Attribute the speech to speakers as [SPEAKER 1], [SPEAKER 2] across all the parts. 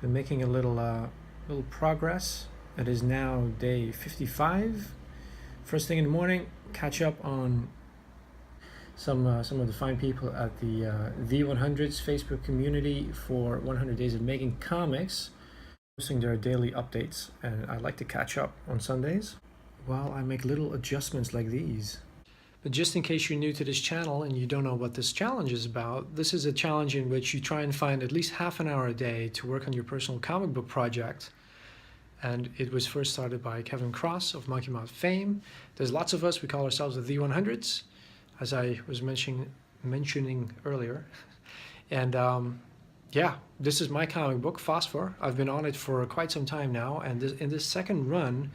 [SPEAKER 1] Been making a little progress. It is now day 55. First thing in the morning, catch up on some of the fine people at the V100's Facebook community for 100 Days of Making Comics, posting their daily updates, and I like to catch up on Sundays while I make little adjustments like these. But just in case you're new to this channel and you don't know what this challenge is about, this is a challenge in which you try and find at least half an hour a day to work on your personal comic book project. And it was first started by Kevin Cross of Monkey Mouth fame. There's lots of us, we call ourselves the V100s, as I was mentioning earlier. And yeah, this is my comic book, Phosphor. I've been on it for quite some time now, and in this second run,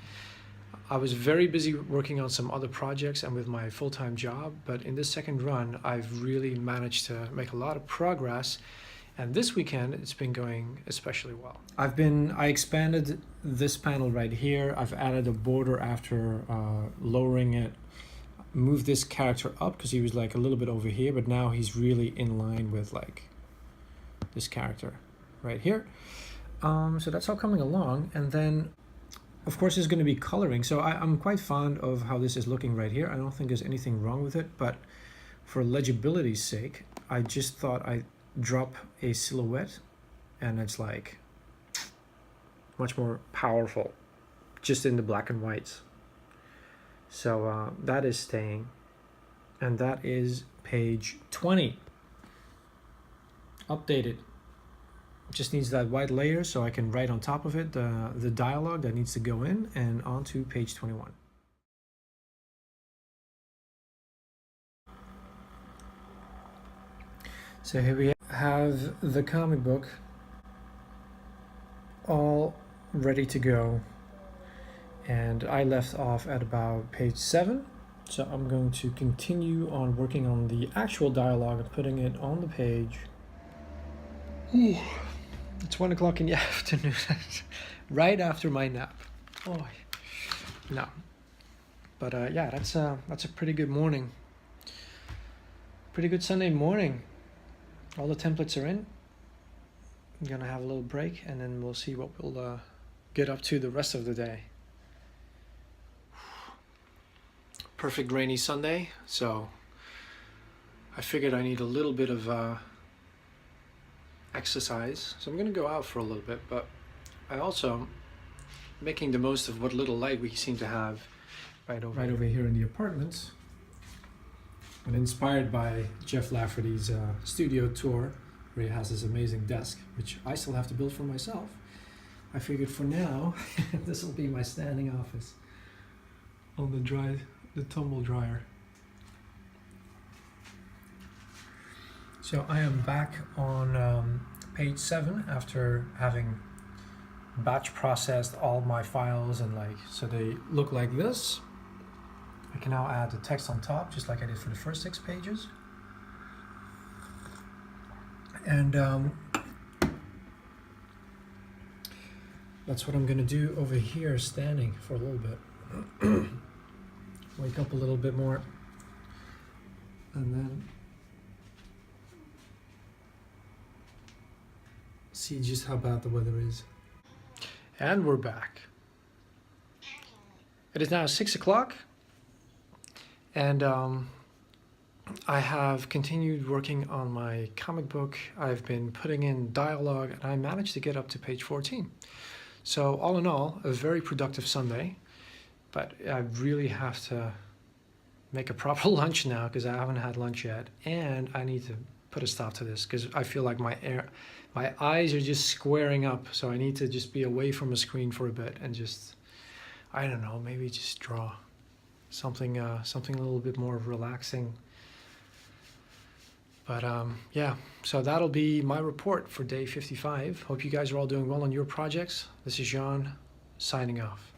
[SPEAKER 1] I was very busy working on some other projects and with my full-time job, but in this second run, I've really managed to make a lot of progress. And this weekend, it's been going especially well. I expanded this panel right here. I've added a border after lowering it. Moved this character up because he was like a little bit over here, but now he's really in line with like this character right here. So that's all coming along. And then, of course, there's going to be coloring. So I'm quite fond of how this is looking right here. I don't think there's anything wrong with it, but for legibility's sake, I just thought I'd drop a silhouette, and it's like much more powerful just in the black and whites. So that is staying, and that is page 20 updated. Just needs that white layer so I can write on top of it the dialogue that needs to go in, and onto page 21. So here we have the comic book all ready to go, and I left off at about page 7. So I'm going to continue on working on the actual dialogue and putting it on the page. Ooh, it's 1 o'clock in the afternoon, right after my nap. Oh, no. But yeah, that's a pretty good morning. Pretty good Sunday morning. All the templates are in. I'm gonna have a little break, and then we'll see what we'll get up to the rest of the day. Perfect rainy Sunday, so I figured I need a little bit of exercise. So I'm gonna go out for a little bit, but I also making the most of what little light we seem to have right over here in the apartment. And inspired by Jeff Lafferty's studio tour, where he has this amazing desk, which I still have to build for myself. I figured for now, this will be my standing office on the tumble dryer. So I am back on page 7 after having batch processed all my files, and so they look like this. I can now add the text on top, just like I did for the first 6 pages. And that's what I'm gonna do over here, standing for a little bit. Wake up a little bit more, and then see just how bad the weather is. And we're back. It is now 6 o'clock. And I have continued working on my comic book. I've been putting in dialogue, and I managed to get up to page 14. So all in all, a very productive Sunday, but I really have to make a proper lunch now because I haven't had lunch yet, and I need to put a stop to this because I feel like my eyes are just squaring up, so I need to just be away from a screen for a bit and just, I don't know, maybe just draw. Something a little bit more relaxing. But yeah, so that'll be my report for day 55. Hope you guys are all doing well on your projects. This is Jean, signing off.